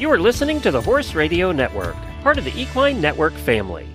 You are listening to the Horse Radio Network, part of the Equine Network family.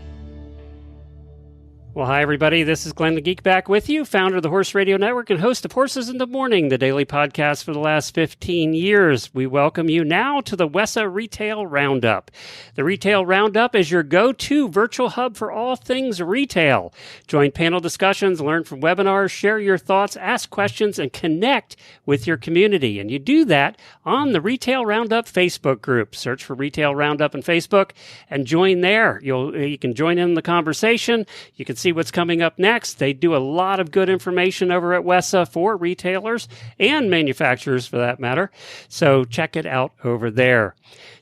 Well, hi, everybody. This is Glenn the Geek back with you, founder of the Horse Radio Network and host of Horses in the Morning, the daily podcast for the last 15 years. We welcome you now to the WESA Retail Roundup. The Retail Roundup is your go-to virtual hub for all things retail. Join panel discussions, learn from webinars, share your thoughts, ask questions, and connect with your community. And you do that on the Retail Roundup Facebook group. Search for Retail Roundup on Facebook and join there. You can join in the conversation. You can see what's coming up next. They do a lot of good information over at WESA for retailers and manufacturers for that matter. So check it out over there.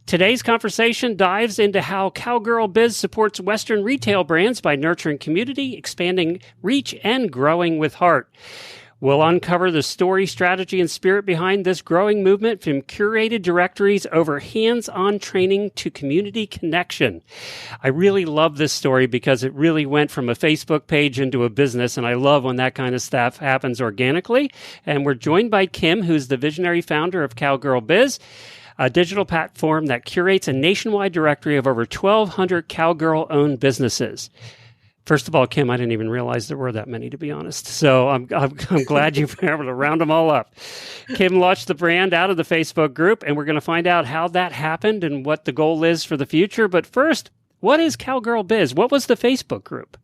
Today's conversation dives into how Cowgirl Biz supports Western retail brands by nurturing community, expanding reach, and growing with heart. We'll uncover the story, strategy, and spirit behind this growing movement from curated directories over hands-on training to community connection. I really love this story because it really went from a Facebook page into a business, and I love when that kind of stuff happens organically. And we're joined by Kim, who's the visionary founder of Cowgirl Biz, a digital platform that curates a nationwide directory of over 1,200 cowgirl-owned businesses. First of all, Kim, I didn't even realize there were that many, to be honest. So I'm glad you were able to round them all up. Kim launched the brand out of the Facebook group, and we're going to find out how that happened and what the goal is for the future. But first, what is Cowgirl Biz? What was the Facebook group?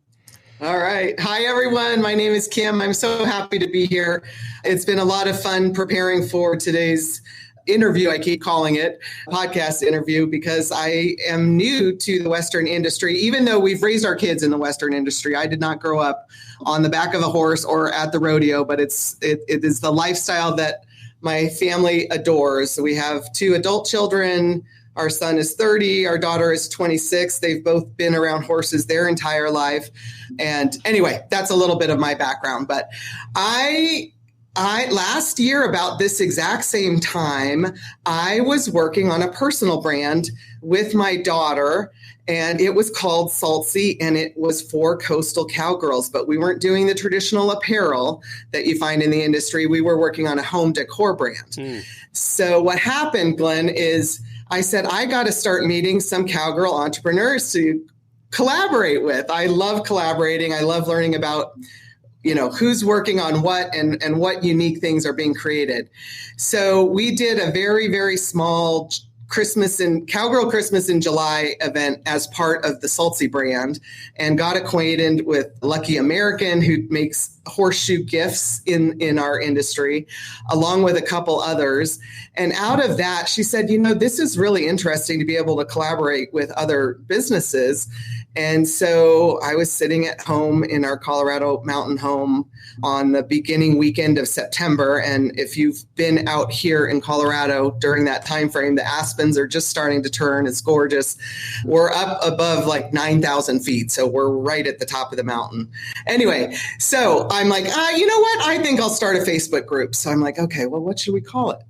All right. Hi, everyone. My name is Kim. I'm so happy to be here. It's been a lot of fun preparing for today's interview, I keep calling it, podcast interview, because I am new to the Western industry. Even though we've raised our kids in the Western industry, I did not grow up on the back of a horse or at the rodeo, but it is the lifestyle that my family adores. We have 2 adult children. Our son is 30. Our daughter is 26. They've both been around horses their entire life. And anyway, that's a little bit of my background. But I last year, about this exact same time, I was working on a personal brand with my daughter, and it was called Saltsy, and it was for coastal cowgirls, but we weren't doing the traditional apparel that you find in the industry. We were working on a home decor brand. So what happened, Glenn, is I said, I got to start meeting some cowgirl entrepreneurs to collaborate with. I love collaborating. I love learning about who's working on what and what unique things are being created. So we did a very, very small Cowgirl Christmas in July event as part of the Saltsy brand, and got acquainted with Lucky American, who makes horseshoe gifts in our industry, along with a couple others. And out of that, she said, this is really interesting to be able to collaborate with other businesses. And so I was sitting at home in our Colorado mountain home on the beginning weekend of September. And if you've been out here in Colorado during that time frame, the aspens are just starting to turn. It's gorgeous. We're up above like 9,000 feet. So we're right at the top of the mountain. Anyway, so I'm like, you know what? I think I'll start a Facebook group. So I'm like, okay, well, what should we call it?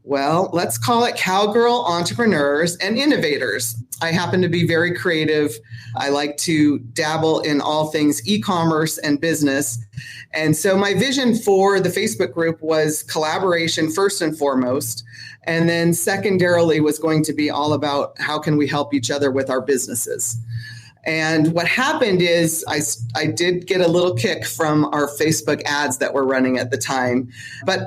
Well, let's call it Cowgirl Entrepreneurs and Innovators. I happen to be very creative. I like to dabble in all things e-commerce and business. And so my vision for the Facebook group was collaboration first and foremost. And then secondarily was going to be all about how can we help each other with our businesses. And what happened is I did get a little kick from our Facebook ads that were running at the time. But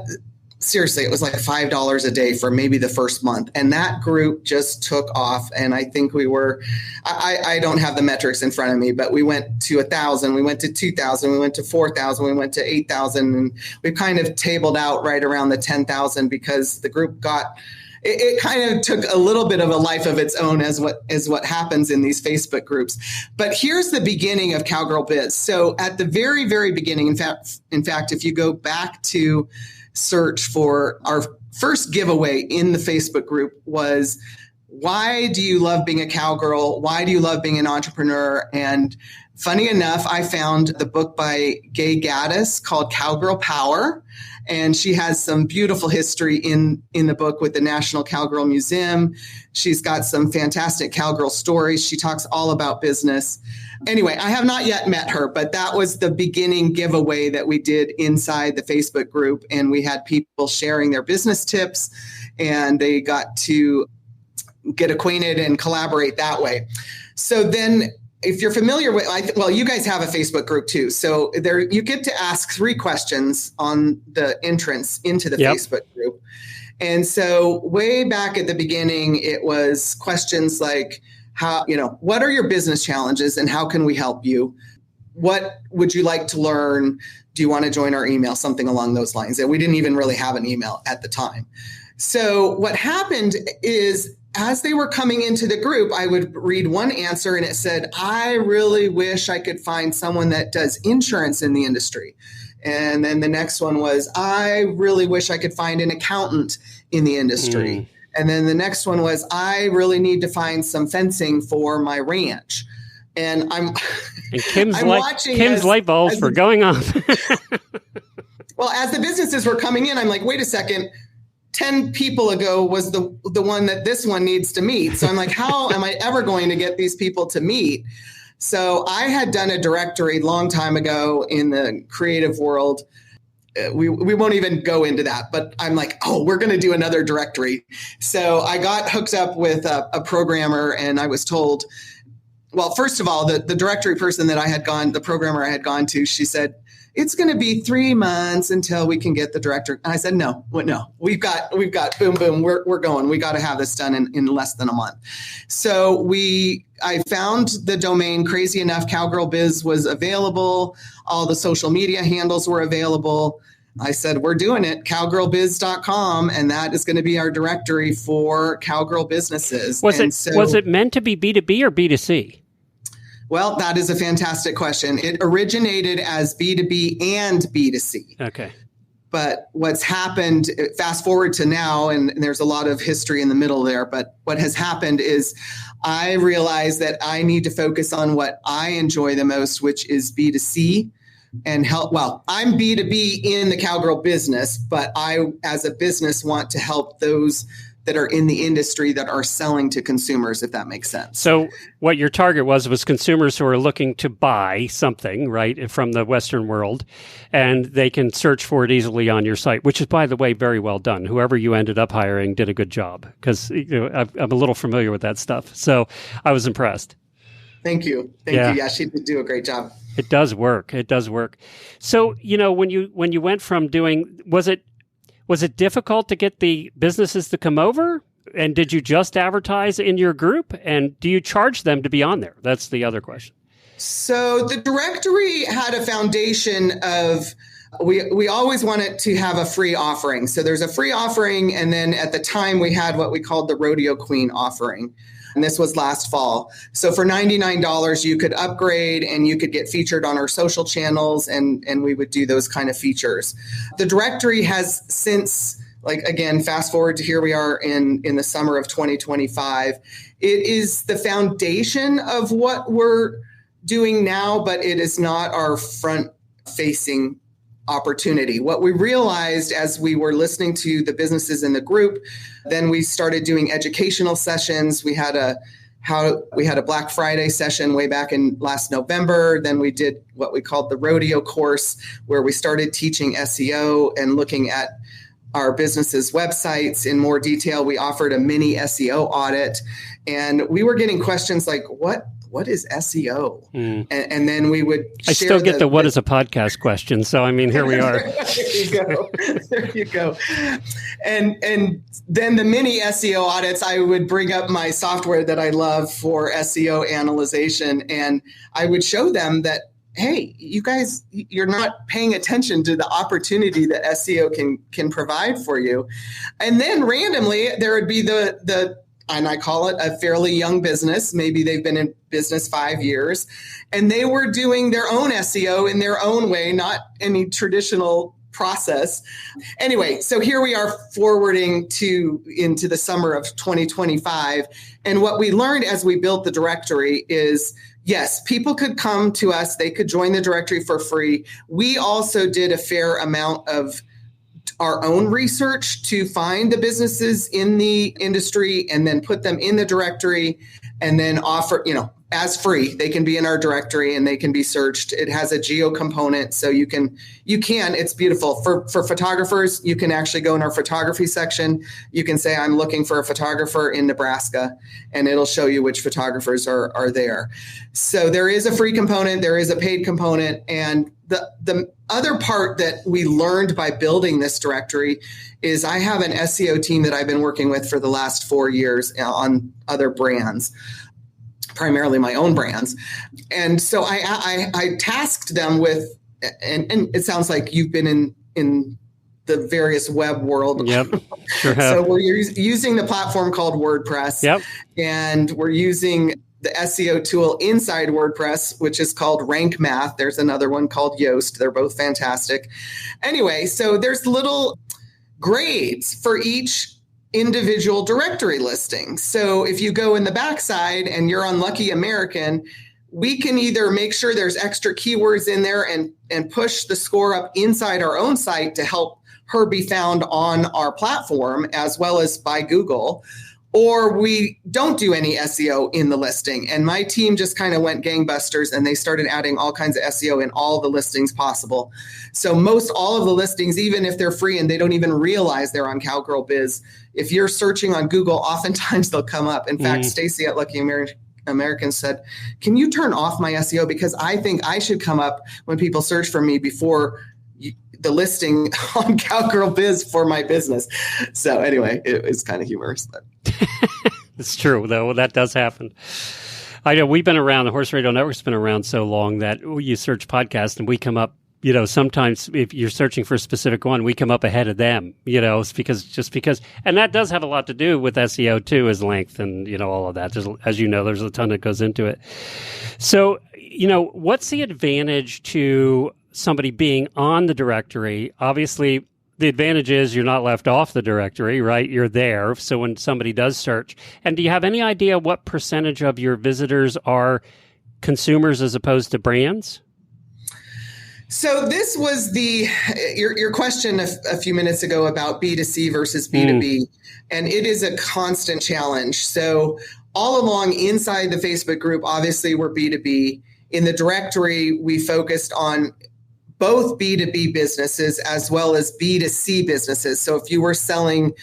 seriously, it was like $5 a day for maybe the first month. And that group just took off. And I think I don't have the metrics in front of me, but we went to 1,000, we went to 2,000, we went to 4,000, we went to 8,000. And we kind of tabled out right around the 10,000 because the group it kind of took a little bit of a life of its own as what happens in these Facebook groups. But here's the beginning of Cowgirl Biz. So at the very, very beginning, in fact, if you go back to search for our first giveaway in the Facebook group was, why do you love being a cowgirl? Why do you love being an entrepreneur? And funny enough, I found the book by Gay Gaddis called Cowgirl Power. And she has some beautiful history in the book with the National Cowgirl Museum. She's got some fantastic cowgirl stories. She talks all about business. Anyway, I have not yet met her, but that was the beginning giveaway that we did inside the Facebook group. And we had people sharing their business tips, and they got to get acquainted and collaborate that way. So then if you're familiar with, well, you guys have a Facebook group too. So there you get to ask 3 questions on the entrance into the Facebook group. And so way back at the beginning, it was questions like, what are your business challenges and how can we help you? What would you like to learn? Do you want to join our email? Something along those lines. And we didn't even really have an email at the time. So what happened is, as they were coming into the group, I would read one answer and it said, I really wish I could find someone that does insurance in the industry. And then the next one was, I really wish I could find an accountant in the industry. And then the next one was, I really need to find some fencing for my ranch. And Kim's light bulbs were going off. Well, as the businesses were coming in, I'm like, wait a second. 10 people ago was the one that this one needs to meet. So I'm like, how am I ever going to get these people to meet? So I had done a directory long time ago in the creative world. We won't even go into that, but I'm like, we're going to do another directory. So I got hooked up with a programmer and I was told, well, first of all, the directory person that the programmer I had gone to, she said, it's going to be 3 months until we can get the director. And I said, no, we've got boom, we're going. We got to have this done in less than a month. So I found the domain. Crazy enough, Cowgirl Biz was available. All the social media handles were available. I said, we're doing it, cowgirlbiz.com, and that is going to be our directory for cowgirl businesses. Was it meant to be B2B or B2C? Well, that is a fantastic question. It originated as B2B and B2C. Okay. But what's happened, fast forward to now, and there's a lot of history in the middle there, but what has happened is I realized that I need to focus on what I enjoy the most, which is B2C and help. Well, I'm B2B in the Cowgirl business, but I, as a business, want to help those that are in the industry that are selling to consumers, if that makes sense. So what your target was consumers who are looking to buy something, right, from the Western world, and they can search for it easily on your site, which is, by the way, very well done. Whoever you ended up hiring did a good job, because I'm a little familiar with that stuff. So I was impressed. Thank you. Thank you. Yeah, she did do a great job. It does work. So, when you went from doing, was it difficult to get the businesses to come over? And did you just advertise in your group? And do you charge them to be on there? That's the other question. So the directory had a foundation of, we always wanted to have a free offering. So there's a free offering. And then at the time we had what we called the Rodeo Queen offering. And this was last fall. So for $99, you could upgrade and you could get featured on our social channels, and we would do those kind of features. The directory has since, again, fast forward to here we are in the summer of 2025. It is the foundation of what we're doing now, but it is not our front-facing opportunity. What we realized as we were listening to the businesses in the group, then we started doing educational sessions. We had a Black Friday session way back in last November. Then we did what we called the rodeo course, where we started teaching SEO and looking at our businesses' websites in more detail. We offered a mini SEO audit, and we were getting questions like, what is SEO? And then we would share. I still get the what is a podcast question. So, I mean, here we are. There you go. And then the mini SEO audits, I would bring up my software that I love for SEO analyzation. And I would show them that, hey, you guys, you're not paying attention to the opportunity that SEO can provide for you. And then randomly, there would be the and I call it a fairly young business. Maybe they've been in business 5 years, and they were doing their own SEO in their own way, not any traditional process. Anyway, so here we are forwarding into the summer of 2025. And what we learned as we built the directory is, yes, people could come to us. They could join the directory for free. We also did a fair amount of our own research to find the businesses in the industry and then put them in the directory and then offer, as free. They can be in our directory and they can be searched. It has a geo component, so it's beautiful. For photographers, you can actually go in our photography section. You can say, I'm looking for a photographer in Nebraska, and it'll show you which photographers are there. So there is a free component, there is a paid component, and the other part that we learned by building this directory is I have an SEO team that I've been working with for the last 4 years on other brands, primarily my own brands. And so I tasked them with, and it sounds like you've been in the various web world. Yep, sure have. So we're using the platform called WordPress. Yep. And we're using the SEO tool inside WordPress, which is called Rank Math. There's another one called Yoast. They're both fantastic. Anyway, so there's little grades for each individual directory listing. So if you go in the backside and you're on Lucky American, we can either make sure there's extra keywords in there and push the score up inside our own site to help her be found on our platform as well as by Google, or we don't do any SEO in the listing. And my team just kind of went gangbusters and they started adding all kinds of SEO in all the listings possible. So most all of the listings, even if they're free and they don't even realize they're on Cowgirl Biz, if you're searching on Google, oftentimes they'll come up. In fact, Stacy at Lucky American said, can you turn off my SEO? Because I think I should come up when people search for me before the listing on Cowgirl Biz for my business. So anyway, it was kind of humorous. But. It's true, though. That does happen. I know we've been around, the Horse Radio Network's been around so long that you search podcasts and we come up, sometimes if you're searching for a specific one, we come up ahead of them, because, and that does have a lot to do with SEO too, is length and, all of that. There's there's a ton that goes into it. So, what's the advantage to somebody being on the directory? Obviously, the advantage is you're not left off the directory, right? You're there. So when somebody does search, and do you have any idea what percentage of your visitors are consumers as opposed to brands? So this was your question a few minutes ago about B2C versus B2B, and it is a constant challenge. So all along inside the Facebook group, obviously we're B2B. In the directory, we focused on both B2B businesses as well as B2C businesses. So if you were selling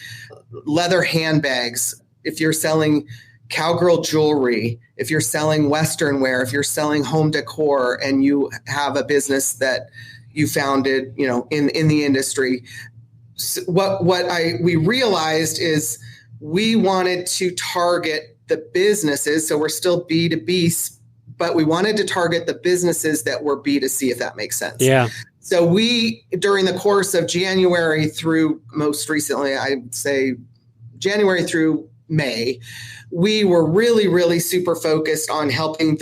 leather handbags, if you're selling cowgirl jewelry, if you're selling Western wear, if you're selling home decor and you have a business that you founded, in the industry, what we realized is we wanted to target the businesses. So we're still B2B, but we wanted to target the businesses that were B2C, if that makes sense. Yeah. So we, during the course of January through most recently, I'd say January through May, we were really, really super focused on helping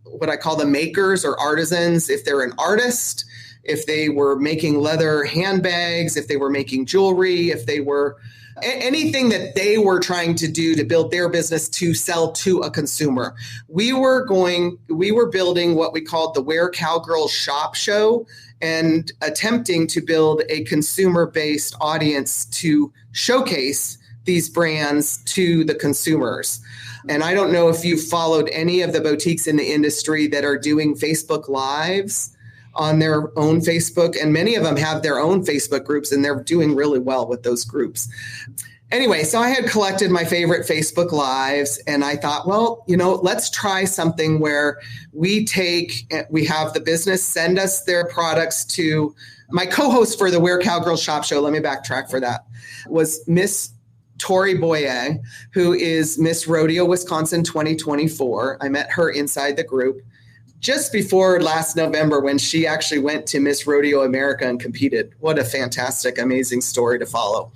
what I call the makers or artisans. If they're an artist, if they were making leather handbags, if they were making jewelry, if they were anything that they were trying to do to build their business to sell to a consumer. We were building what we called the Where Cowgirl Shop Show and attempting to build a consumer-based audience to showcase these brands to the consumers. And I don't know if you've followed any of the boutiques in the industry that are doing Facebook Lives on their own Facebook, and many of them have their own Facebook groups, and they're doing really well with those groups. Anyway, so I had collected my favorite Facebook Lives, and I thought, well, let's try something where we have the business send us their products to my co-host for the Where Cowgirl Shop Show. Let me backtrack for that, was Miss Tori Boyer, who is Miss Rodeo Wisconsin 2024. I met her inside the group just before last November when she actually went to Miss Rodeo America and competed. What a fantastic, amazing story to follow.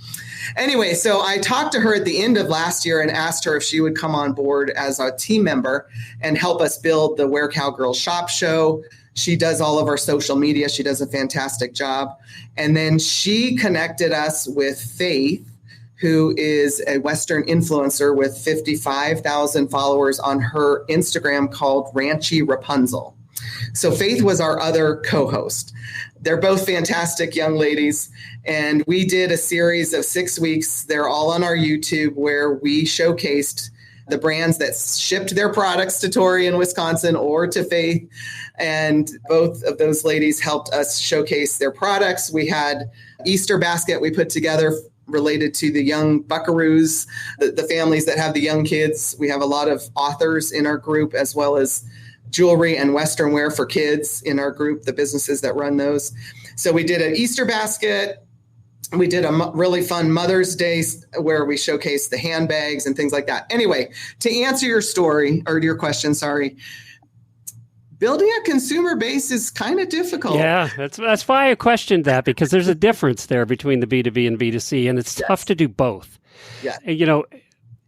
Anyway, so I talked to her at the end of last year and asked her if she would come on board as a team member and help us build the Where Cowgirl Shop Show. She does all of our social media. She does a fantastic job. And then she connected us with Faith, who is a Western influencer with 55,000 followers on her Instagram called Ranchy Rapunzel. So Faith was our other co-host. They're both fantastic young ladies. And we did a series of 6 weeks. They're all on our YouTube where we showcased the brands that shipped their products to Tori in Wisconsin or to Faith. And both of those ladies helped us showcase their products. We had Easter basket we put together related to the young buckaroos, the families that have the young kids. We have a lot of authors in our group, as well as jewelry and Western wear for kids in our group, the businesses that run those. So we did an Easter basket. We did a really fun Mother's Day where we showcased the handbags and things like that. Anyway, to answer your story or your question, building a consumer base is kind of difficult. Yeah, that's why I questioned that, because there's a difference there between the B2B and B2C, and it's tough to do both. Yeah.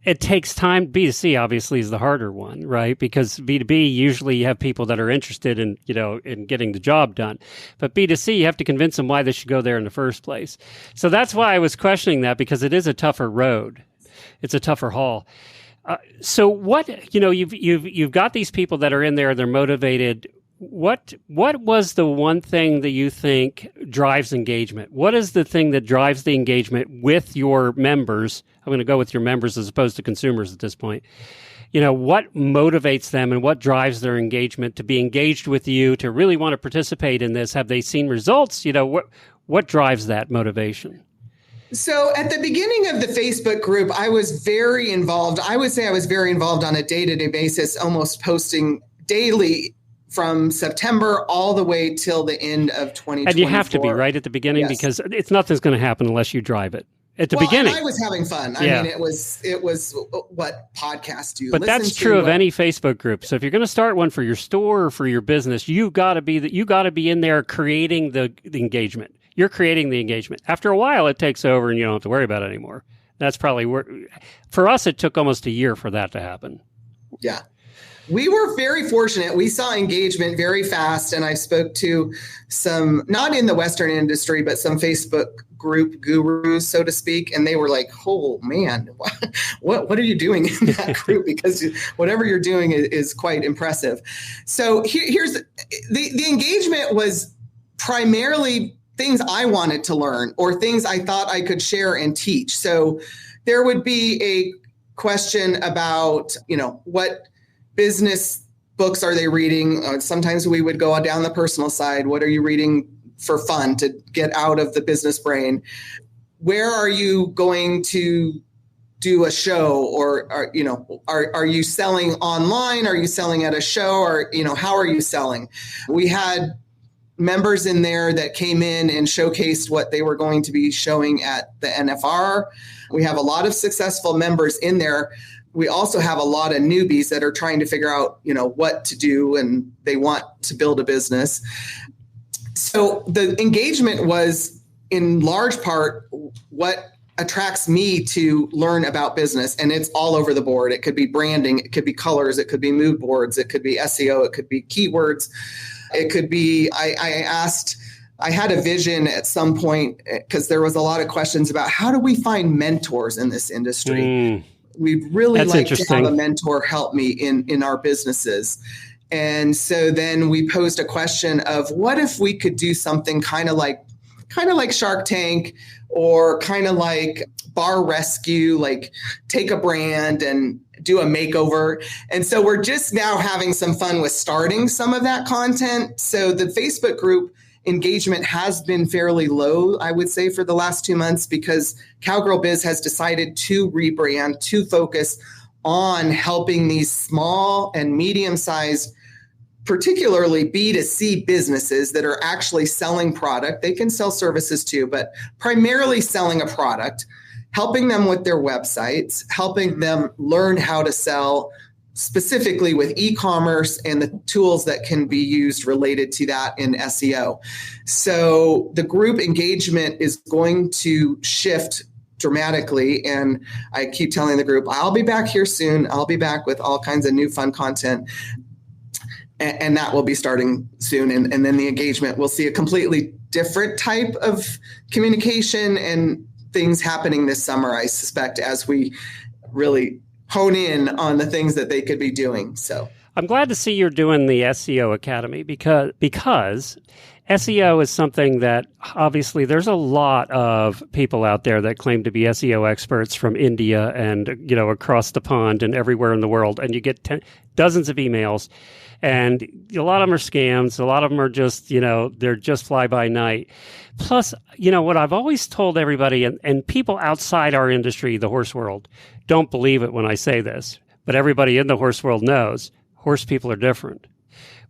It takes time. B2C obviously is the harder one, right? Because B2B, usually you have people that are interested in getting the job done. But B2C, you have to convince them why they should go there in the first place. So that's why I was questioning that, because it is a tougher road. It's a tougher haul. So what, you've got these people that are in there, they're motivated. What was the one thing that you think drives engagement? What is the thing that drives the engagement with your members? I'm going to go with your members as opposed to consumers at this point. What motivates them and what drives their engagement to be engaged with you, to really want to participate in this? Have they seen results? What drives that motivation? So at the beginning of the Facebook group, I was very involved. I would say I was very involved on a day-to-day basis, almost posting daily from September all the way till the end of 2024. And you have to be right at the beginning, yes, because nothing's going to happen unless you drive it. At the beginning, I was having fun. I mean, it was what podcasts do. But that's true of any Facebook group. So if you're going to start one for your store or for your business, you got to be in there creating the engagement. You're creating the engagement. After a while, it takes over and you don't have to worry about it anymore. That's probably where, for us, it took almost a year for that to happen. Yeah. We were very fortunate. We saw engagement very fast. And I spoke to some, not in the Western industry, but some Facebook group gurus, so to speak. And they were like, oh man, what are you doing in that group? Because whatever you're doing is quite impressive. So here's the engagement was primarily things I wanted to learn or things I thought I could share and teach. So there would be a question about, what business books are they reading? Sometimes we would go down the personal side. What are you reading for fun to get out of the business brain? Where are you going to do a show, or are you selling online? Are you selling at a show, or how are you selling? We had members in there that came in and showcased what they were going to be showing at the NFR. We have a lot of successful members in there. We also have a lot of newbies that are trying to figure out, what to do, and they want to build a business. So the engagement was in large part what attracts me to learn about business. And it's all over the board. It could be branding, it could be colors, it could be mood boards, it could be SEO, it could be keywords. It could be, I had a vision at some point because there was a lot of questions about how do we find mentors in this industry? We'd really like to have a mentor help me in our businesses. And so then we posed a question of what if we could do something kind of like Shark Tank, or kind of like Bar Rescue, like take a brand and do a makeover. And so we're just now having some fun with starting some of that content. So the Facebook group engagement has been fairly low, I would say, for the last 2 months, because Cowgirl Biz has decided to rebrand, to focus on helping these small and medium-sized, particularly B2C businesses that are actually selling product. They can sell services too, but primarily selling a product, helping them with their websites, helping them learn how to sell specifically with e-commerce and the tools that can be used related to that in SEO. So the group engagement is going to shift dramatically. And I keep telling the group, I'll be back here soon. I'll be back with all kinds of new fun content. And that will be starting soon. And then the engagement, we'll see a completely different type of communication and things happening this summer, I suspect, as we really hone in on the things that they could be doing. So I'm glad to see you're doing the SEO Academy because SEO is something that obviously there's a lot of people out there that claim to be SEO experts from India and, across the pond and everywhere in the world. And you get dozens of emails, and a lot of them are scams. A lot of them are just, they're just fly by night. Plus, what I've always told everybody and people outside our industry, the horse world, don't believe it when I say this, but everybody in the horse world knows horse people are different.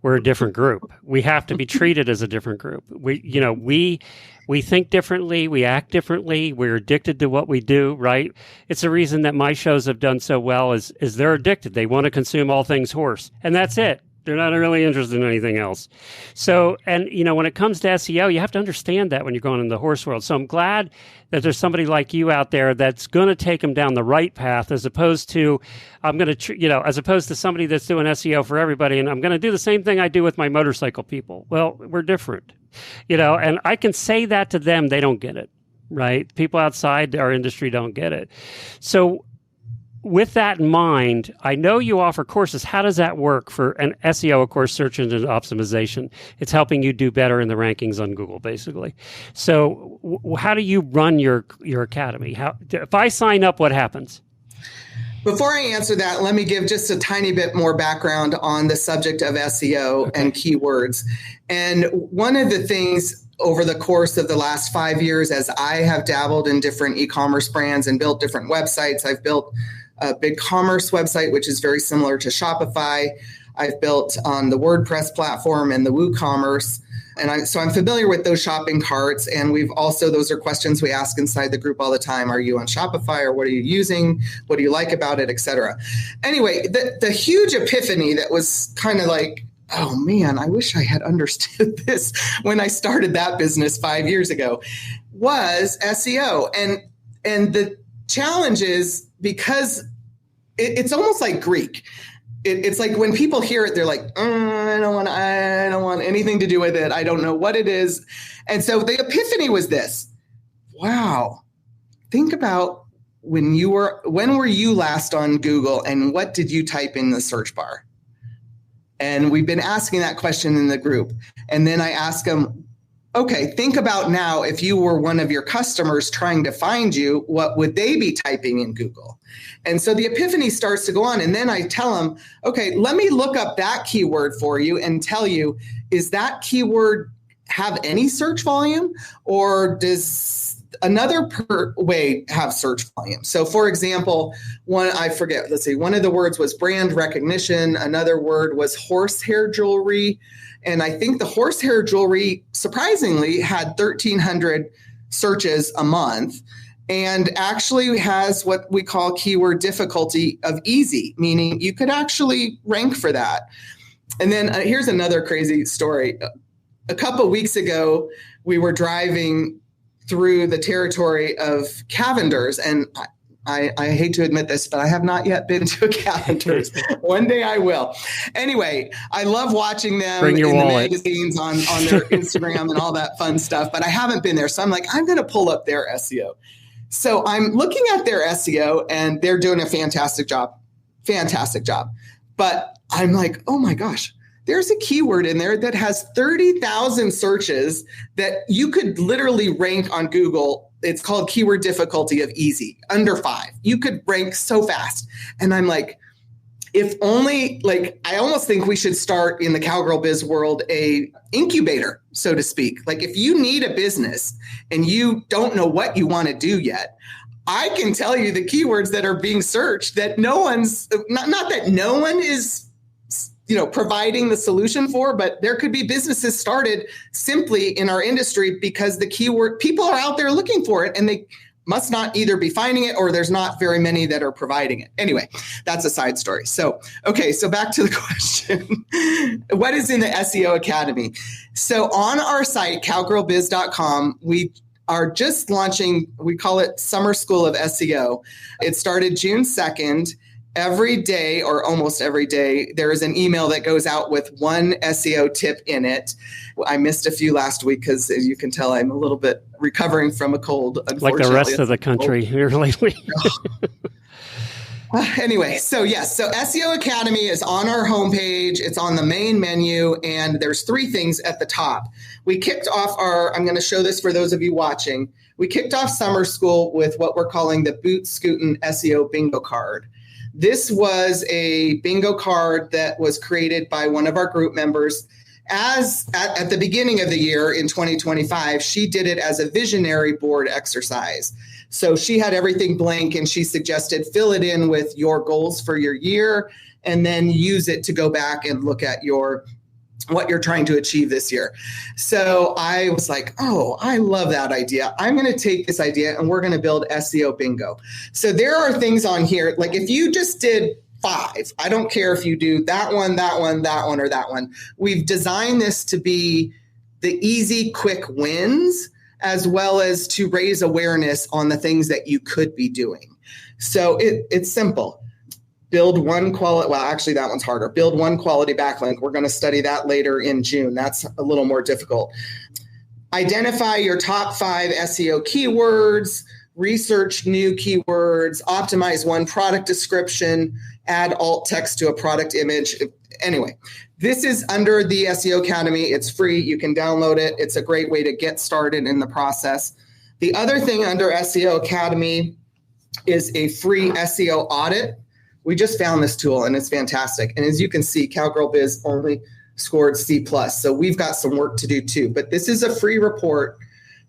We're a different group. We have to be treated as a different group. We think differently. We act differently. We're addicted to what we do, right? It's the reason that my shows have done so well is they're addicted. They want to consume all things horse, and that's it. They're not really interested in anything else. So, and when it comes to SEO, you have to understand that when you're going in the horse world. So I'm glad that there's somebody like you out there that's going to take them down the right path, as opposed to as opposed to somebody that's doing SEO for everybody, and I'm going to do the same thing I do with my motorcycle people. Well, we're different, and I can say that to them. They don't get it, right? People outside our industry don't get it. So with that in mind, I know you offer courses. How does that work for an SEO, of course, search engine optimization? It's helping you do better in the rankings on Google, basically. So how do you run your academy? If I sign up, what happens? Before I answer that, let me give just a tiny bit more background on the subject of SEO and keywords. And one of the things over the course of the last 5 years, as I have dabbled in different e-commerce brands and built different websites, I've built a BigCommerce website, which is very similar to Shopify. I've built on the WordPress platform and the WooCommerce. And so I'm familiar with those shopping carts. And those are questions we ask inside the group all the time. Are you on Shopify, or what are you using? What do you like about it, et cetera? Anyway, the huge epiphany that was kind of like, oh man, I wish I had understood this when I started that business 5 years ago, was SEO. And the challenge is because it's almost like Greek. It's like when people hear it, they're like, I don't want anything to do with it. I don't know what it is. And so the epiphany was this. Wow. Think about when were you last on Google, and what did you type in the search bar? And we've been asking that question in the group. And then I ask them, okay, think about now, if you were one of your customers trying to find you, what would they be typing in Google? And so the epiphany starts to go on. And then I tell them, okay, let me look up that keyword for you and tell you, is that keyword have any search volume, or does another way have search volume? So for example, one of the words was brand recognition. Another word was horsehair jewelry. And I think the horsehair jewelry, surprisingly, had 1,300 searches a month, and actually has what we call keyword difficulty of easy, meaning you could actually rank for that. And then here's another crazy story. A couple of weeks ago, we were driving through the territory of Cavenders, and I hate to admit this, but I have not yet been to a Cavenders. One day I will. Anyway, I love watching them in the magazines on their Instagram and all that fun stuff, but I haven't been there. So I'm like, I'm going to pull up their SEO. So I'm looking at their SEO, and they're doing a fantastic job. But I'm like, oh my gosh, there's a keyword in there that has 30,000 searches that you could literally rank on Google. It's called keyword difficulty of easy, under 5. You could rank so fast. And I'm like, if only, I almost think we should start in the Cowgirl Biz world a incubator, so to speak. Like, if you need a business and you don't know what you want to do yet, I can tell you the keywords that are being searched that not that no one is providing the solution for, but there could be businesses started simply in our industry because the keyword, people are out there looking for it, and they must not either be finding it, or there's not very many that are providing it. Anyway, that's a side story. So back to the question. What is in the SEO Academy? So on our site, cowgirlbiz.com, we are just launching, we call it Summer School of SEO. It started June 2nd. Every day, or almost every day, there is an email that goes out with one SEO tip in it. I missed a few last week because, as you can tell, I'm a little bit recovering from a cold, unfortunately. Like the rest of the country here lately. Anyway, so yes, so SEO Academy is on our homepage. It's on the main menu, and there's 3 things at the top. We kicked off I'm going to show this for those of you watching. We kicked off summer school with what we're calling the Boot Scootin' SEO bingo card. This was a bingo card that was created by one of our group members. At the beginning of the year in 2025, she did it as a visionary board exercise. So she had everything blank, and she suggested fill it in with your goals for your year and then use it to go back and look at what you're trying to achieve this year. So I was like, oh, I love that idea. I'm going to take this idea and we're going to build SEO bingo. So there are things on here, like if you just did 5, I don't care if you do that one, that one, that one, or that one. We've designed this to be the easy, quick wins, as well as to raise awareness on the things that you could be doing. So it's simple. Build one quality, well, actually that one's harder. Build one quality backlink. We're going to study that later in June. That's a little more difficult. Identify your top 5 SEO keywords, research new keywords, optimize one product description, add alt text to a product image. Anyway, this is under the SEO Academy. It's free. You can download it. It's a great way to get started in the process. The other thing under SEO Academy is a free SEO audit. We just found this tool and it's fantastic. And as you can see, Cowgirl Biz only scored C+. So we've got some work to do too. But this is a free report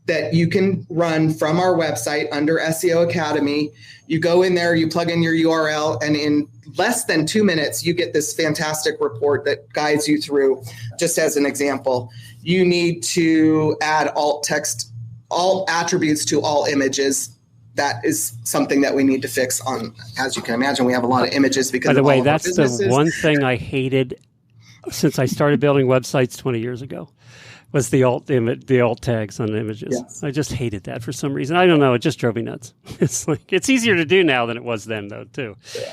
that you can run from our website under SEO Academy. You go in there, you plug in your URL, and in less than 2 minutes, you get this fantastic report that guides you through. Just as an example, you need to add alt text, alt attributes to all images. That is something that we need to fix on. As you can imagine, we have a lot of images because By the of way, all of our that's businesses. the one thing I hated since I started building websites 20 years ago. Was the alt tags on images. Yes. I just hated that for some reason. I don't know. It just drove me nuts. It's easier to do now than it was then, though, too. Yeah.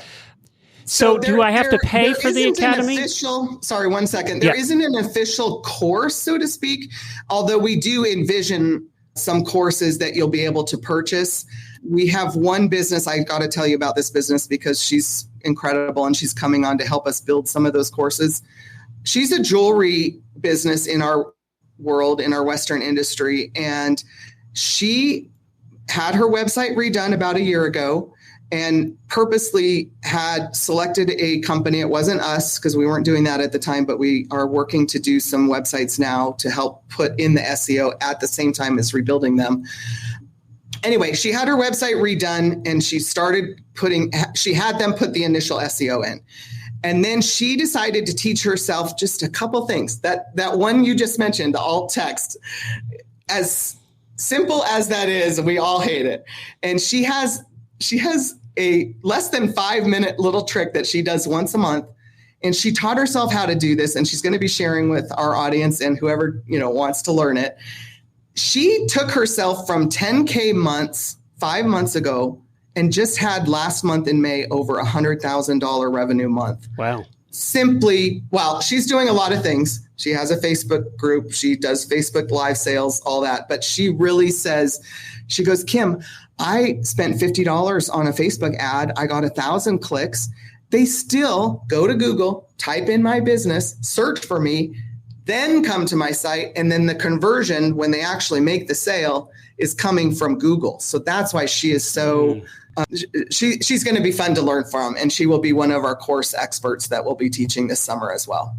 So do I have to pay for the Academy? Sorry, 1 second. There isn't an official course, so to speak, although we do envision some courses that you'll be able to purchase. We have one business. I got to tell you about this business because she's incredible and she's coming on to help us build some of those courses. She's a jewelry business in our world, in our Western industry. And she had her website redone about a year ago and purposely had selected a company. It wasn't us because we weren't doing that at the time, but we are working to do some websites now to help put in the SEO at the same time as rebuilding them. Anyway, she had her website redone and she had them put the initial SEO in. And then she decided to teach herself just a couple things. That one you just mentioned, the alt text, as simple as that is, we all hate it. And she has a less than 5-minute little trick that she does once a month. And she taught herself how to do this. And she's going to be sharing with our audience and whoever, wants to learn it. She took herself from 10K months 5 months ago and just had last month in May over $100,000 revenue month. Wow. She's doing a lot of things. She has a Facebook group. She does Facebook live sales, all that. But she really says, she goes, Kim, I spent $50 on a Facebook ad. I got 1,000 clicks. They still go to Google, type in my business, search for me, then come to my site. And then the conversion when they actually make the sale is coming from Google. So that's why she is so... she's going to be fun to learn from, and she will be one of our course experts that we'll be teaching this summer as well.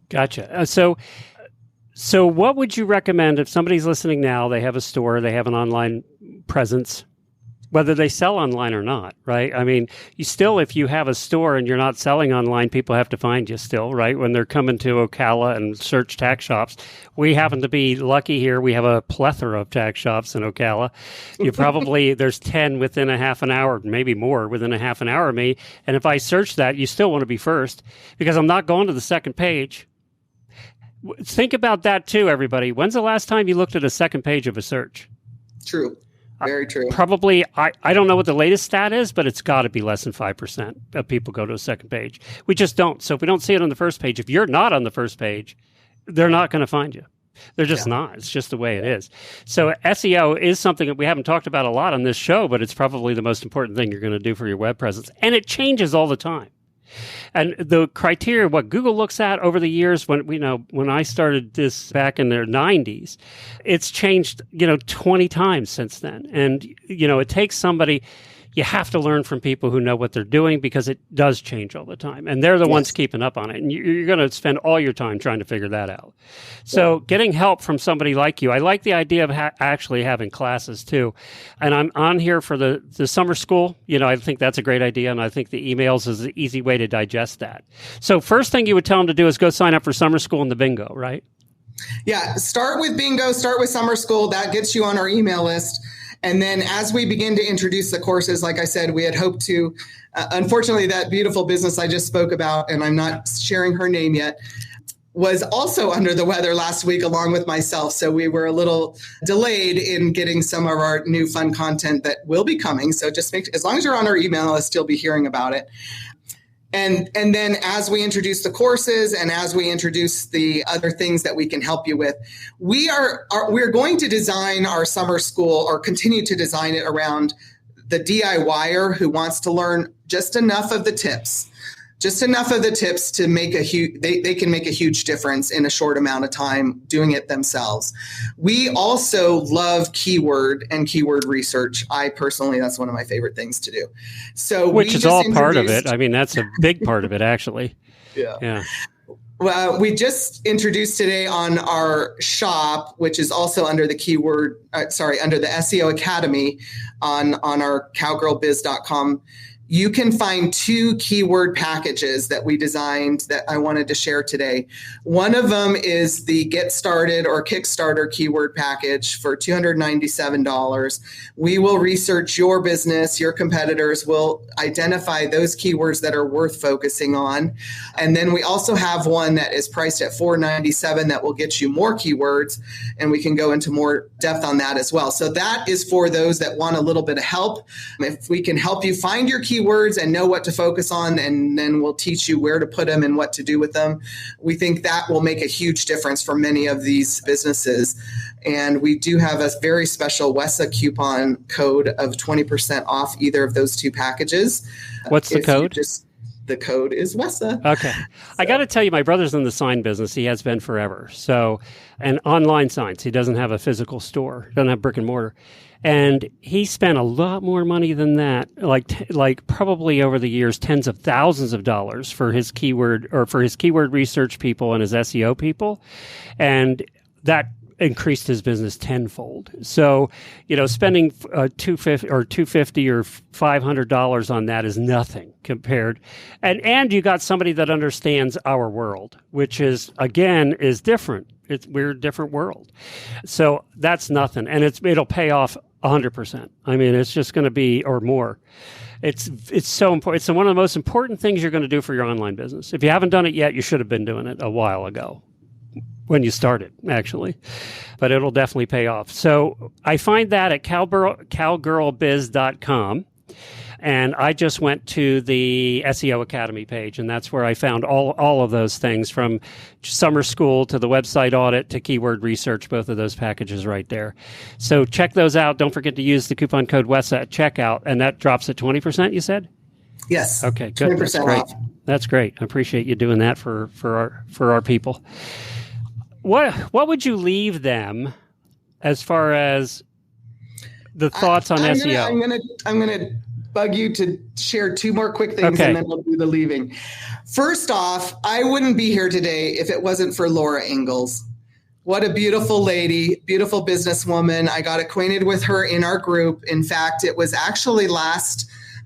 Gotcha. So what would you recommend if somebody's listening now, they have a store, they have an online presence, whether they sell online or not, right? I mean, if you have a store and you're not selling online, people have to find you still, right? When they're coming to Ocala and search tax shops. We happen to be lucky here. We have a plethora of tax shops in Ocala. There's 10 within a half an hour, maybe more within a half an hour of me. And if I search that, you still want to be first because I'm not going to the second page. Think about that too, everybody. When's the last time you looked at a second page of a search? True. Very true. Probably, I don't know what the latest stat is, but it's got to be less than 5% of people go to a second page. We just don't. So if we don't see it on the first page, if you're not on the first page, they're not going to find you. They're just not. It's just the way it is. So SEO is something that we haven't talked about a lot on this show, but it's probably the most important thing you're going to do for your web presence. And it changes all the time. And the criteria, what Google looks at over the years, when I started this back in their 90s, it's changed, 20 times since then. And, it takes somebody. You have to learn from people who know what they're doing because it does change all the time. And they're the ones keeping up on it. And you're going to spend all your time trying to figure that out. So getting help from somebody like you, I like the idea of actually having classes too. And I'm on here for the summer school. I think that's a great idea. And I think the emails is an easy way to digest that. So first thing you would tell them to do is go sign up for summer school and the bingo, right? Yeah. Start with bingo, start with summer school. That gets you on our email list. And then as we begin to introduce the courses, like I said, we had hoped to, unfortunately, that beautiful business I just spoke about, and I'm not sharing her name yet, was also under the weather last week along with myself. So we were a little delayed in getting some of our new fun content that will be coming. So just as long as you're on our email list, you'll be hearing about it. And then as we introduce the courses and as we introduce the other things that we can help you with, we're going to design our summer school or continue to design it around the DIYer who wants to learn just enough of the tips to make they can make a huge difference in a short amount of time doing it themselves. We also love keyword and keyword research. I personally, that's one of my favorite things to do. So which is all part of it. I mean, that's a big part of it, actually. Yeah. Well, we just introduced today on our shop, which is also under the under the SEO Academy on our cowgirl-biz.com. You can find 2 keyword packages that we designed that I wanted to share today. One of them is the Get Started or Kickstarter keyword package for $297. We will research your business, your competitors, will identify those keywords that are worth focusing on. And then we also have one that is priced at $497 that will get you more keywords, and we can go into more depth on that as well. So that is for those that want a little bit of help. If we can help you find your keywords and know what to focus on, and then we'll teach you where to put them and what to do with them, we think that will make a huge difference for many of these businesses. And we do have a very special WESA coupon code of 20% off either of those 2 packages. What's the code? The code is WESA. Okay. So, I got to tell you, my brother's in the sign business. He has been forever. So, and online signs. He doesn't have a physical store, doesn't have brick and mortar. And he spent a lot more money than that, like probably over the years, tens of thousands of dollars for his keyword research people and his SEO people. And that increased his business tenfold. So, spending $250 or $500 on that is nothing compared. And you got somebody that understands our world, which is different. We're a different world. So that's nothing. And it'll pay off 100%. I mean, it's just going to be, or more. It's so important. It's one of the most important things you're going to do for your online business. If you haven't done it yet, you should have been doing it a while ago. When you started, actually, but it'll definitely pay off. So I find that at cowgirl-biz.com, and I just went to the SEO Academy page, and that's where I found all of those things, from summer school to the website audit to keyword research, both of those packages right there. So check those out. Don't forget to use the coupon code WESA at checkout, and that drops at 20%, you said? Yes. Okay, good. 20% That's great. off. That's great. I appreciate you doing that for our people. What would you leave them as far as the thoughts on SEO? I'm gonna bug you to share 2 more quick things, and then we'll do the leaving. First off, I wouldn't be here today if it wasn't for Laura Ingalls. What a beautiful lady, beautiful businesswoman. I got acquainted with her in our group. In fact, it was actually I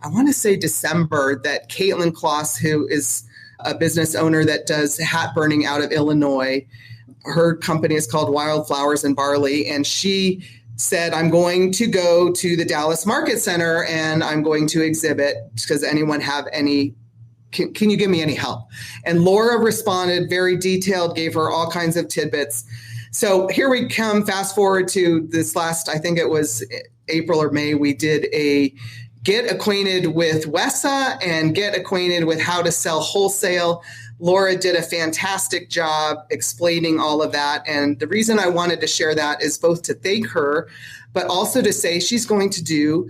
want to say December, that Caitlin Kloss, who is a business owner that does hat burning out of Illinois, her company is called Wildflowers and Barley, and she said, I'm going to go to the Dallas Market Center and I'm going to exhibit. Does anyone have any, can you give me any help? And Laura responded, very detailed, gave her all kinds of tidbits. So here we come, fast forward to this last, I think it was April or May, we did a get acquainted with WESA and get acquainted with how to sell wholesale. Laura did a fantastic job explaining all of that. And the reason I wanted to share that is both to thank her, but also to say she's going to do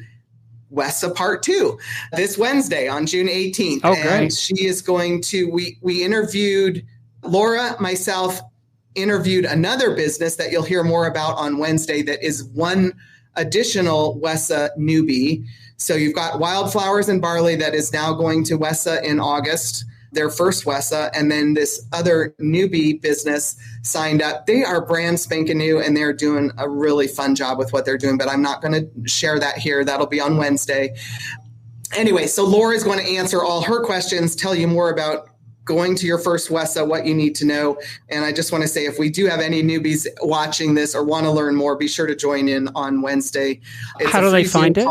WESA Part 2 this Wednesday on June 18th. Oh, great. And she is going to, we interviewed, Laura, myself, interviewed another business that you'll hear more about on Wednesday that is one additional WESA newbie. So you've got Wildflowers and Barley that is now going to WESA in August, their first WESA, and then this other newbie business signed up. They are brand spanking new, and they're doing a really fun job with what they're doing, but I'm not going to share that here. That'll be on Wednesday. Anyway, so Laura is going to answer all her questions, tell you more about going to your first WESA, what you need to know. And I just want to say, if we do have any newbies watching this or want to learn more, be sure to join in on Wednesday. How do they find it?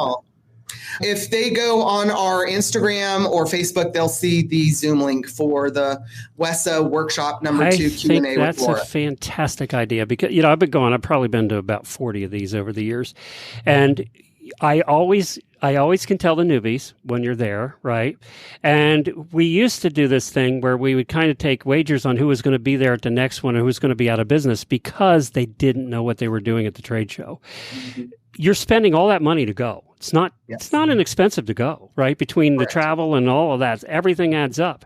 If they go on our Instagram or Facebook, they'll see the Zoom link for the WESA workshop number 2 Q&A with Laura. That's a fantastic idea because, I've probably been to about 40 of these over the years. And I always can tell the newbies when you're there, right? And we used to do this thing where we would kind of take wagers on who was going to be there at the next one or who was going to be out of business because they didn't know what they were doing at the trade show. Mm-hmm. You're spending all that money to go. It's not inexpensive to go, right? Between the travel and all of that, everything adds up.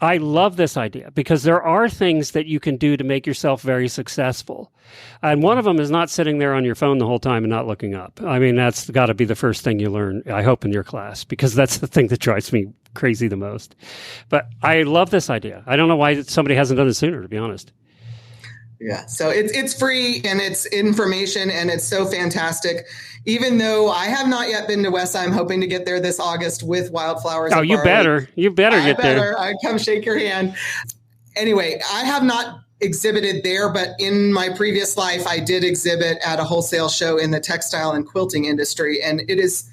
I love this idea because there are things that you can do to make yourself very successful. And one of them is not sitting there on your phone the whole time and not looking up. I mean, that's got to be the first thing you learn, I hope, in your class, because that's the thing that drives me crazy the most. But I love this idea. I don't know why somebody hasn't done it sooner, to be honest. Yeah, so it's free and it's information and it's so fantastic. Even though I have not yet been to WESA, I'm hoping to get there this August with Wildflowers. Oh, you better get there. I come shake your hand. Anyway, I have not exhibited there, but in my previous life, I did exhibit at a wholesale show in the textile and quilting industry, and it is.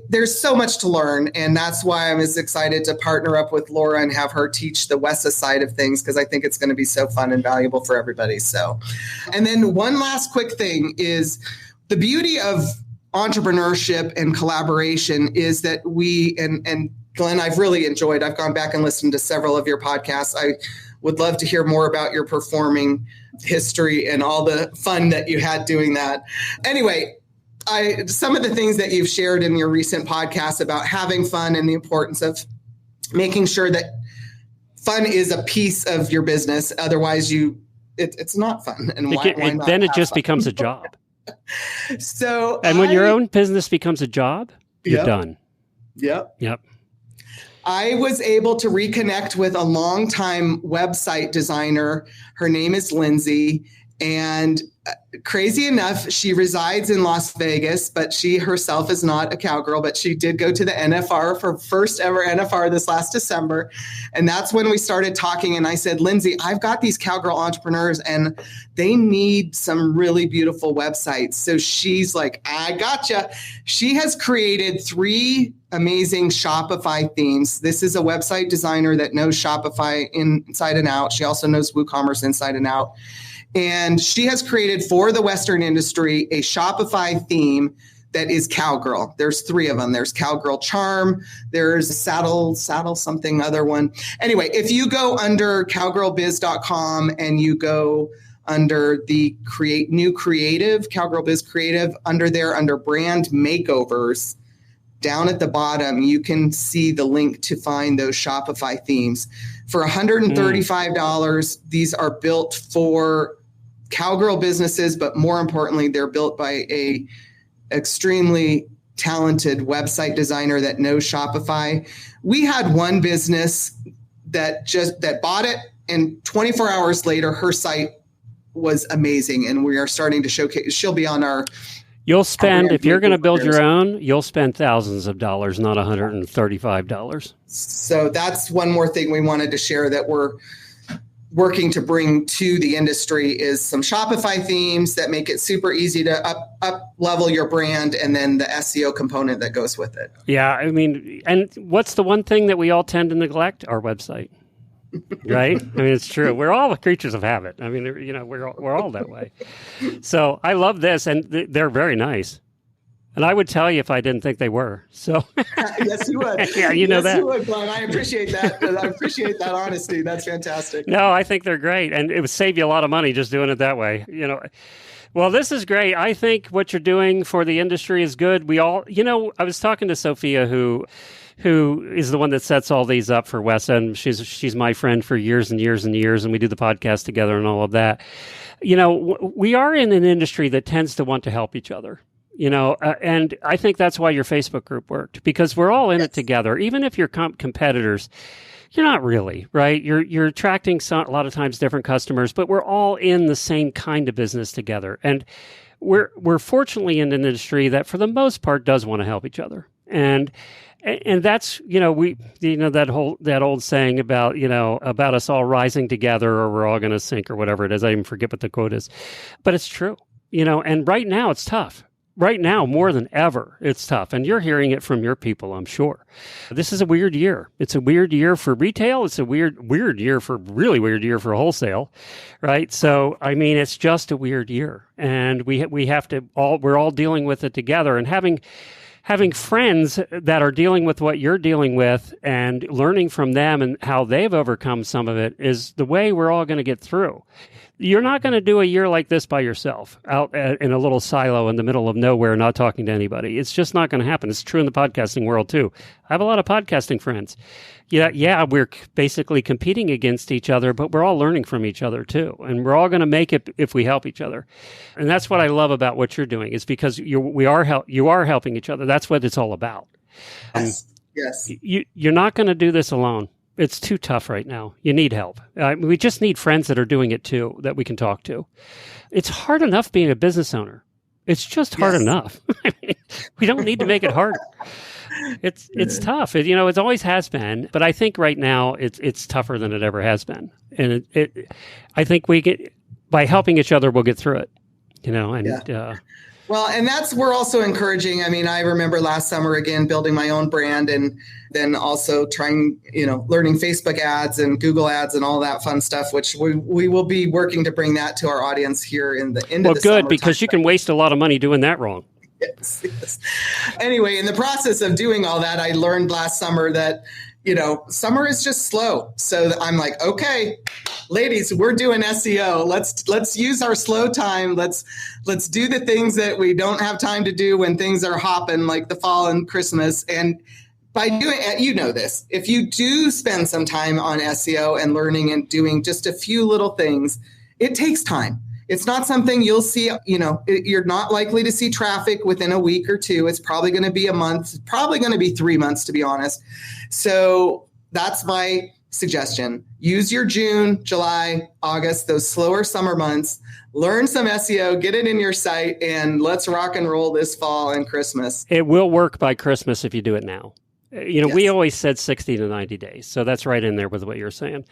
There's so much to learn, and that's why I'm as excited to partner up with Laura and have her teach the WESA side of things, because I think it's going to be so fun and valuable for everybody. So, and then one last quick thing is the beauty of entrepreneurship and collaboration is that we, and Glenn, I've really enjoyed, I've gone back and listened to several of your podcasts. I would love to hear more about your performing history and all the fun that you had doing that. Anyway, some of the things that you've shared in your recent podcasts about having fun and the importance of making sure that fun is a piece of your business. Otherwise, it's not fun. And why not then it just becomes a job. And when your own business becomes a job, you're done. Yep. I was able to reconnect with a longtime website designer. Her name is Lindsay. And crazy enough, she resides in Las Vegas, but she herself is not a cowgirl, but she did go to the NFR for first ever NFR this last December. And that's when we started talking. And I said, Lindsay, I've got these cowgirl entrepreneurs and they need some really beautiful websites. So she's like, I gotcha. She has created 3 amazing Shopify themes. This is a website designer that knows Shopify inside and out. She also knows WooCommerce inside and out. And she has created for the Western industry a Shopify theme that is cowgirl. There's 3 of them. There's Cowgirl Charm. There's Saddle something other one. Anyway, if you go under cowgirlbiz.com and you go under the new creative, Cowgirl Biz Creative, under brand makeovers, down at the bottom, you can see the link to find those Shopify themes. For $135, these are built for cowgirl businesses, but more importantly, they're built by a extremely talented website designer that knows Shopify. We had one business that bought it, and 24 hours later, her site was amazing, and we are starting to showcase. She'll be on our. You'll spend, if you're going to build your own, you'll spend thousands of dollars, not $135. So that's one more thing we wanted to share that we're working to bring to the industry is some Shopify themes that make it super easy to up level your brand, and then the SEO component that goes with it. Yeah, I mean, and what's the one thing that we all tend to neglect? Our website. Right? I mean, it's true. We're all creatures of habit. I mean, we're all that way. So I love this, and they're very nice. And I would tell you if I didn't think they were. So yes, you would. Yeah, you know yes, that. You would, Glenn. I appreciate that. I appreciate that honesty. That's fantastic. No, I think they're great. And it would save you a lot of money just doing it that way. Well, this is great. I think what you're doing for the industry is good. We all, I was talking to Sophia, who is the one that sets all these up for WESA, and she's my friend for years and years and years, and we do the podcast together and all of that. We are in an industry that tends to want to help each other. And I think that's why your Facebook group worked, because we're all in it together. Even if you're competitors, you're not really, right? You're attracting a lot of times different customers, but we're all in the same kind of business together. And we're fortunately in an industry that for the most part does want to help each other. And that's, that old saying about us all rising together or we're all going to sink or whatever it is. I even forget what the quote is, but it's true, and right now it's tough. Right now, more than ever, it's tough. And you're hearing it from your people, I'm sure. This is a weird year. It's a weird year for retail. It's a really weird year for wholesale, right? So, it's just a weird year. And we're all dealing with it together. And having friends that are dealing with what you're dealing with and learning from them and how they've overcome some of it is the way we're all going to get through. You're not going to do a year like this by yourself out in a little silo in the middle of nowhere, not talking to anybody. It's just not going to happen. It's true in the podcasting world too. I have a lot of podcasting friends. Yeah, we're basically competing against each other, but we're all learning from each other too. And we're all going to make it if we help each other. And that's what I love about what you're doing, is because you are helping each other. That's what it's all about. Yes. You're not going to do this alone. It's too tough right now. You need help. We just need friends that are doing it too, that we can talk to. It's hard enough being a business owner. It's just hard enough. We don't need to make it harder. It's tough. It always has been, but I think right now it's tougher than it ever has been. And I think by helping each other, we'll get through it. Well, and we're also encouraging. I remember last summer, again, building my own brand and then also trying, learning Facebook ads and Google ads and all that fun stuff, which we will be working to bring that to our audience here in the end of the summer. Well, good, because you can waste a lot of money doing that wrong. Yes. Anyway, in the process of doing all that, I learned last summer that, summer is just slow. So I'm like, okay, ladies, we're doing SEO. Let's use our slow time. Let's do the things that we don't have time to do when things are hopping, like the fall and Christmas. And by doing it, this, if you do spend some time on SEO and learning and doing just a few little things, it takes time. It's not something you'll see, you're not likely to see traffic within a week or two. It's probably going to be a month, probably going to be 3 months, to be honest. So that's my suggestion. Use your June, July, August, those slower summer months. Learn some SEO, get it in your site, and let's rock and roll this fall and Christmas. It will work by Christmas if you do it now. Yes. We always said 60 to 90 days. So that's right in there with what you're saying.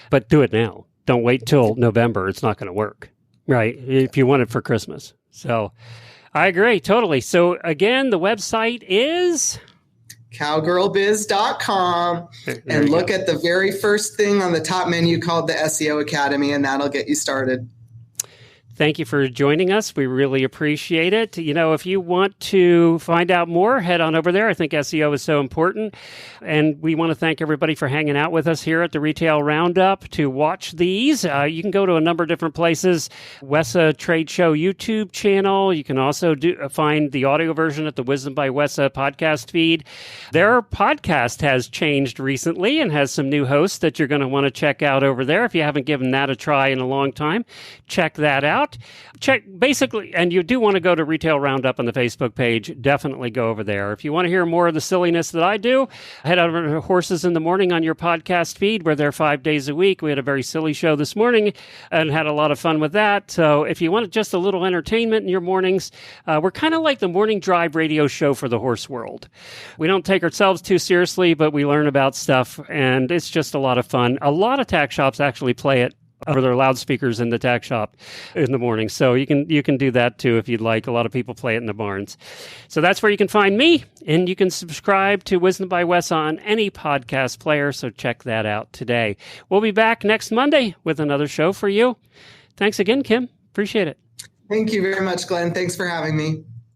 But do it now. Don't wait till November. It's not going to work. Right, if you want it for Christmas. So I agree, totally. So again, the website is cowgirlbiz.com, and look at the very first thing on the top menu called the SEO Academy, and that'll get you started. Thank you for joining us. We really appreciate it. If you want to find out more, head on over there. I think SEO is so important. And we want to thank everybody for hanging out with us here at the Retail Roundup. To watch these, you can go to a number of different places. WESA Trade Show YouTube channel. You can also find the audio version at the Wisdom by WESA podcast feed. Their podcast has changed recently and has some new hosts that you're going to want to check out over there. If you haven't given that a try in a long time, check that out. Check basically, and you do want to go to Retail Roundup on the Facebook page, definitely go over there. If you want to hear more of the silliness that I do, head over to Horses in the Morning on your podcast feed. We're there 5 days a week. We had a very silly show this morning and had a lot of fun with that. So if you want just a little entertainment in your mornings, we're kind of like the morning drive radio show for the horse world. We don't take ourselves too seriously, but we learn about stuff, and it's just a lot of fun. A lot of tack shops actually play it over their loudspeakers in the tack shop in the morning. So you can do that too if you'd like. A lot of people play it in the barns. So that's where you can find me, and you can subscribe to Wisdom by WESA on any podcast player. So check that out today. We'll be back next Monday with another show for you. Thanks again, Kim. Appreciate it. Thank you very much, Glenn. Thanks for having me.